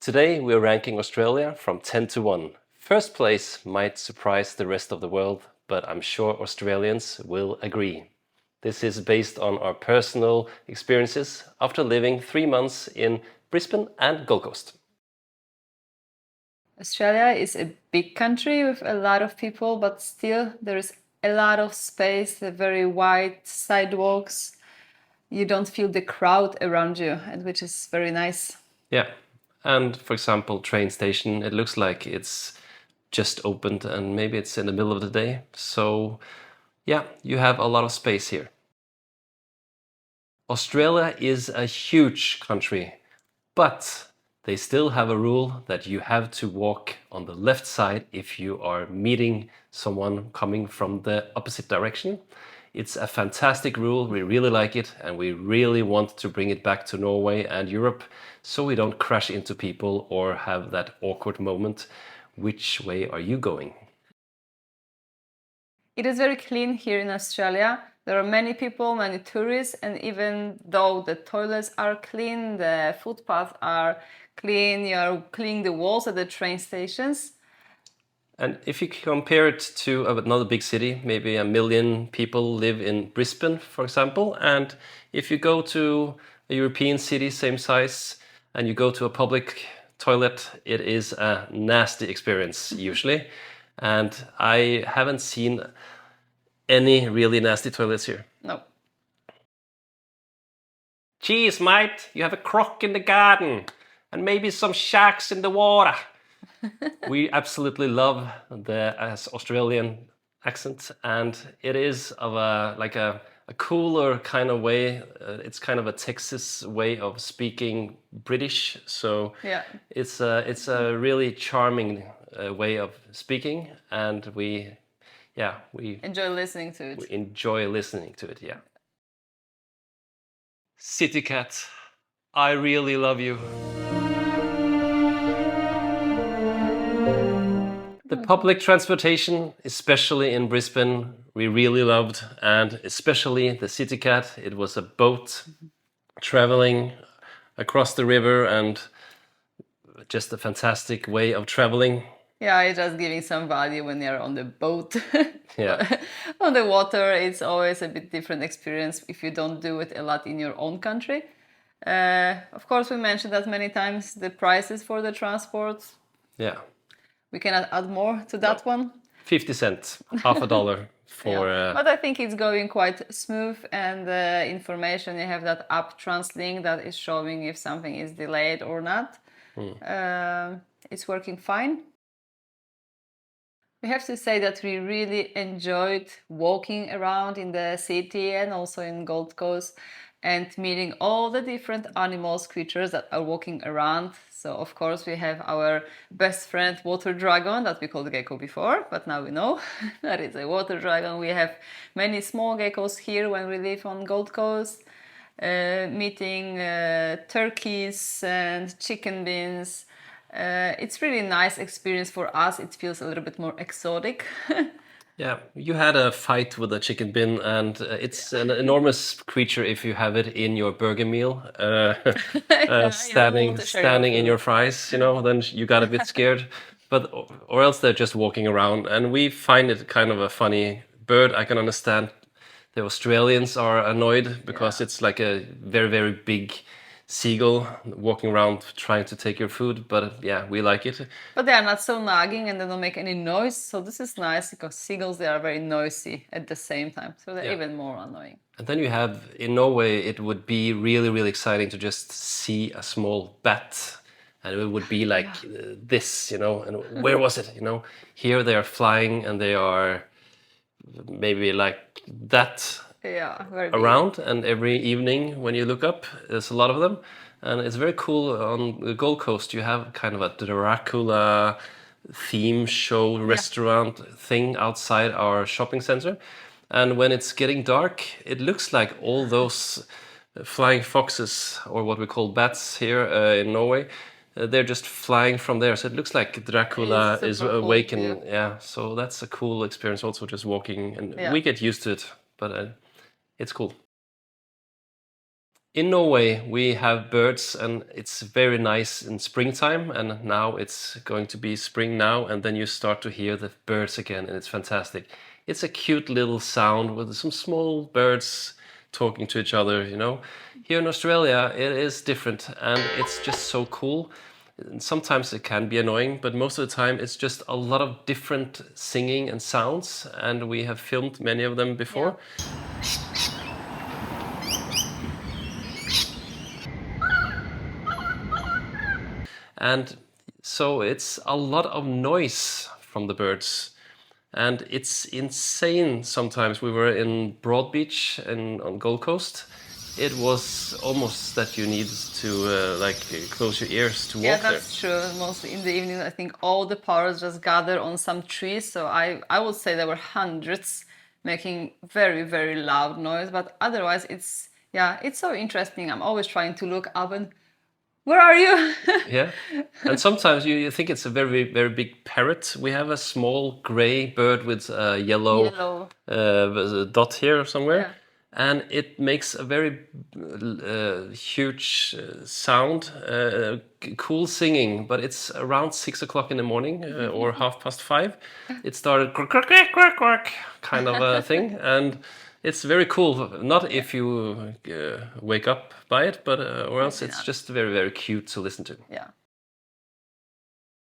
Today we're ranking Australia from 10 to 1. First place might surprise the rest of the world, but I'm sure Australians will agree. This is based on our personal experiences after living 3 months in Brisbane and Gold Coast. Australia is a big country with a lot of people, but still there is a lot of space, very wide sidewalks. You don't feel the crowd around you, and which is very nice. Yeah, and for example, train station, it looks like it's just opened and maybe it's in the middle of the day. So yeah, you have a lot of space here. Australia is a huge country, but they still have a rule that you have to walk on the left side if you are meeting someone coming from the opposite direction. It's a fantastic rule, we really like it, and we really want to bring it back to Norway and Europe so we don't crash into people or have that awkward moment. Which way are you going? It is very clean here in Australia. There are many people, many tourists, and even though the toilets are clean, the footpaths are clean, you are cleaning the walls at the train stations. And if you compare it to another big city, maybe 1 million people live in Brisbane, for example, and if you go to a European city, same size, and you go to a public toilet, it is a nasty experience usually. And I haven't seen any really nasty toilets here. No. Geez, mate, you have a croc in the garden and maybe some sharks in the water. We absolutely love the Australian accent, and it is of a cooler kind of way. It's kind of a Texas way of speaking British, so Yeah. it's a really charming way of speaking, and we Enjoy listening to it. enjoy listening to it. Yeah. CityCat, I really love you. The public transportation, especially in Brisbane, we really loved, and especially the CityCat. It was a boat traveling across the river and just a fantastic way of traveling. Yeah, it's just giving some value when you're on the boat. Yeah. On the water, it's always a bit different experience if you don't do it a lot in your own country. Of course, we mentioned that many times, the prices for the transport. Yeah. We cannot add more to that one. 50 cents, half a dollar for... Yeah. But I think it's going quite smooth, and the information, you have that app TransLink that is showing if something is delayed or not. It's working fine. We have to say that we really enjoyed walking around in the city and also in Gold Coast and meeting all the different animals, creatures that are walking around. So of course we have our best friend water dragon that we called gecko before, but now we know that is a water dragon. We have many small geckos here when we live on Gold Coast, meeting turkeys and chicken beans. It's really nice experience for us. It feels a little bit more exotic. Yeah, you had a fight with a chicken bin, and it's an enormous creature if you have it in your burger meal, standing in your fries, then you got a bit scared. But or else they're just walking around, and we find it kind of a funny bird. I can understand the Australians are annoyed because it's like a very, very big seagull walking around trying to take your food, but yeah, we like it. But they are not so nagging and they don't make any noise, so this is nice because seagulls, they are very noisy at the same time, so they're even more annoying. And then you have, in Norway, it would be really, really exciting to just see a small bat, and it would be like this, and where was it, Here they are flying and they are maybe like that. Yeah, very around, and every evening when you look up, there's a lot of them, and it's very cool. On the Gold Coast, you have kind of a Dracula theme show restaurant thing outside our shopping center, and when it's getting dark, it looks like all those flying foxes, or what we call bats here in Norway. They're just flying from there, so it looks like Dracula is awakened. Cool, yeah, so that's a cool experience. Also, just walking, and we get used to it, but. It's cool. In Norway, we have birds, and it's very nice in springtime. And now it's going to be spring now, and then you start to hear the birds again, and it's fantastic. It's a cute little sound with some small birds talking to each other, you know. Here in Australia, it is different, and it's just so cool. And sometimes it can be annoying, but most of the time it's just a lot of different singing and sounds, and we have filmed many of them before. And so it's a lot of noise from the birds. And it's insane sometimes. We were in Broadbeach on Gold Coast. It was almost that you needed to close your ears to walk Yeah, there. that's true. Mostly in the evening, I think all the parrots just gather on some trees. So I would say there were hundreds making very, very loud noise. But otherwise, it's so interesting. I'm always trying to look up and where are you? Yeah. And sometimes you think it's a very, very big parrot. We have a small gray bird with a yellow dot here somewhere. Yeah. And it makes a very huge sound, cool singing, but it's around 6 o'clock in the morning or 5:30. It started quack, quack, quack, quack, quack, kind of a thing. And it's very cool, not if you wake up by it, but or else it's just very, very cute to listen to. Yeah.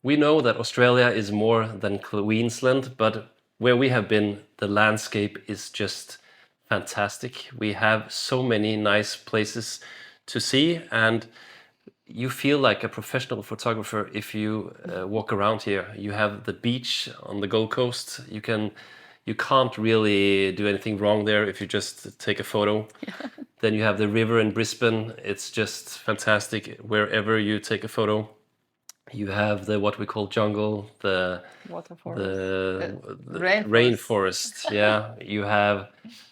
We know that Australia is more than Queensland, but where we have been, the landscape is just fantastic. We have so many nice places to see, and you feel like a professional photographer if you walk around here. You have the beach on the Gold Coast. You can't really do anything wrong there if you just take a photo. Then you have the river in Brisbane. It's just fantastic wherever you take a photo. You have the what we call jungle, the rainforest. Yeah, you have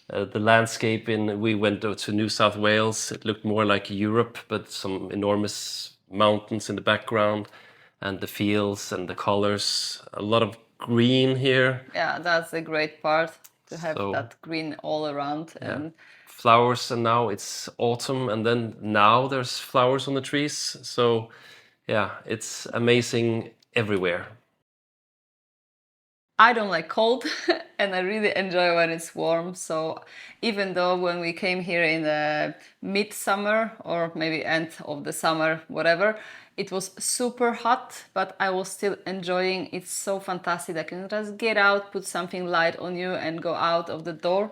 the landscape we went to New South Wales. It looked more like Europe, but some enormous mountains in the background, and the fields and the colors. A lot of green here. Yeah, that's the great part, to have that green all around. And flowers, and now it's autumn, and then now there's flowers on the trees. So yeah, it's amazing everywhere. I don't like cold and I really enjoy when it's warm. So even though when we came here in the midsummer or maybe end of the summer, whatever, it was super hot, but I was still enjoying. It's so fantastic. I can just get out, put something light on you and go out of the door.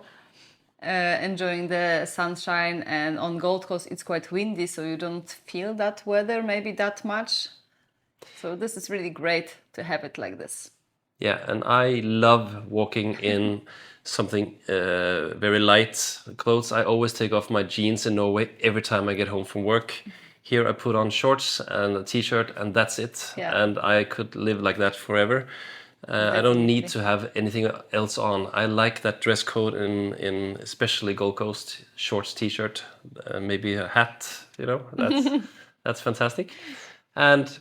Enjoying the sunshine, and on Gold Coast it's quite windy, so you don't feel that weather maybe that much. So this is really great to have it like this. Yeah, and I love walking in something very light clothes. I always take off my jeans in Norway every time I get home from work. Here I put on shorts and a t-shirt, and that's it. Yeah. And I could live like that forever. I don't need to have anything else on. I like that dress code in especially Gold Coast: shorts, t-shirt, maybe a hat. You know, that's fantastic. And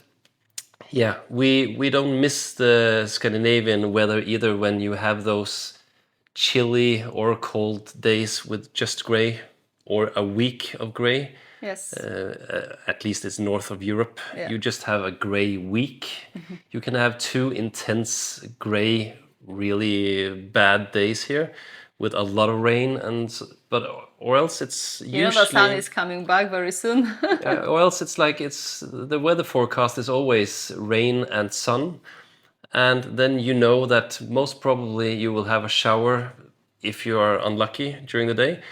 yeah, we don't miss the Scandinavian weather either when you have those chilly or cold days with just gray, or a week of gray. Yes. At least it's north of Europe. Yeah. You just have a gray week. You can have 2 intense gray, really bad days here with a lot of rain, or else it's usually, you know, the sun is coming back very soon. or else it's like the weather forecast is always rain and sun, and then you know that most probably you will have a shower if you are unlucky during the day,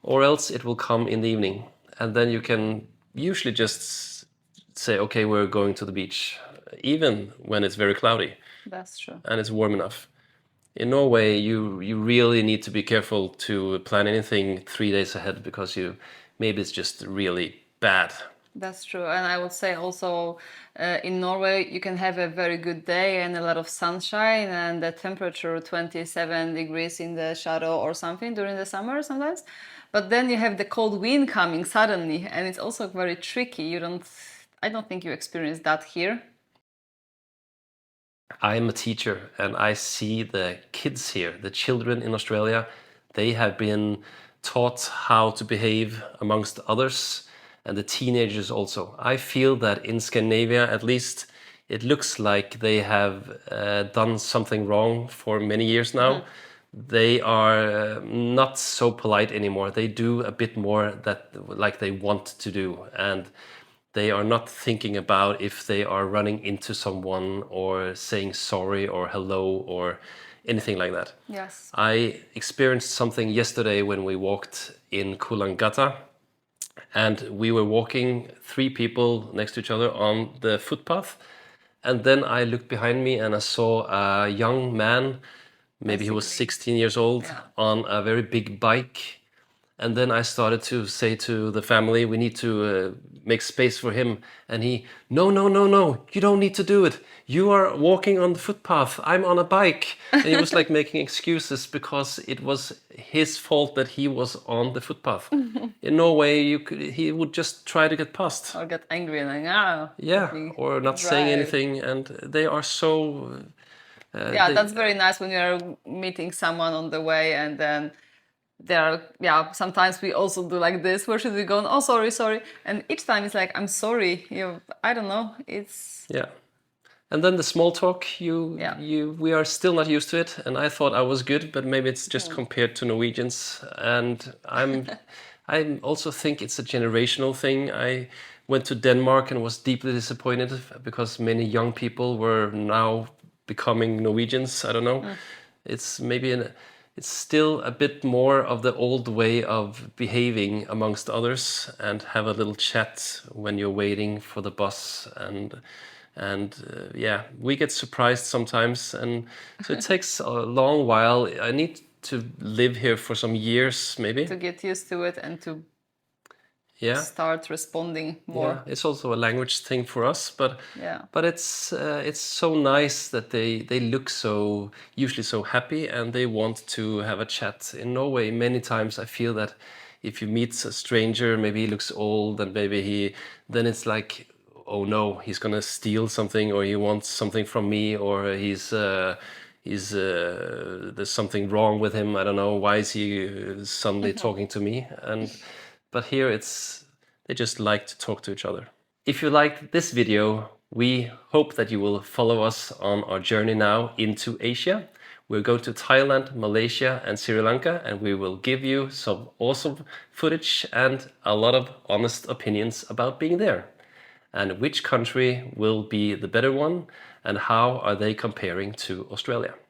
or else it will come in the evening. And then you can usually just say, okay, we're going to the beach, even when it's very cloudy. That's true. And it's warm enough. In Norway, you really need to be careful to plan anything 3 days ahead, because maybe it's just really bad. That's true. And I would say also in Norway, you can have a very good day and a lot of sunshine, and the temperature 27 degrees in the shadow or something during the summer sometimes. But then you have the cold wind coming suddenly, and it's also very tricky. I don't think you experience that here. I'm a teacher, and I see the kids here, the children in Australia. They have been taught how to behave amongst others, and the teenagers also. I feel that in Scandinavia, at least, it looks like they have done something wrong for many years now. They are not so polite anymore. They do a bit more that like they want to do, and they are not thinking about if they are running into someone or saying sorry or hello or anything like that. Yes. I experienced something yesterday when we walked in Kulangata, and we were walking, three people next to each other on the footpath. And then I looked behind me and I saw a young man, maybe he was 16 years old, on a very big bike. And then I started to say to the family, we need to make space for him. And he, no, no, no, no, you don't need to do it. You are walking on the footpath. I'm on a bike. And he was like making excuses because it was his fault that he was on the footpath. In no way he would just try to get past. Or get angry and like, Yeah, or not saying anything. And they are so... that's very nice when you're meeting someone on the way and then sometimes we also do like this. Where should we go? Oh, sorry. And each time it's like, I'm sorry. I don't know. It's... Yeah. And then the small talk, we are still not used to it. And I thought I was good, but maybe it's just compared to Norwegians. And I also think it's a generational thing. I went to Denmark and was deeply disappointed because many young people were now becoming Norwegians. I don't know. It's maybe it's still a bit more of the old way of behaving amongst others and have a little chat when you're waiting for the bus. And we get surprised sometimes. And so it takes a long while. I need to live here for some years, maybe. To get used to it and to start responding more. Yeah, it's also a language thing for us, but it's so nice that they look usually so happy and they want to have a chat. In Norway, many times I feel that if you meet a stranger, maybe he looks old and then it's like, oh no, he's gonna steal something or he wants something from me or there's something wrong with him. I don't know, why is he suddenly talking to me? But here they just like to talk to each other. If you liked this video, we hope that you will follow us on our journey now into Asia. We'll go to Thailand, Malaysia and Sri Lanka, and we will give you some awesome footage and a lot of honest opinions about being there. And which country will be the better one and how are they comparing to Australia.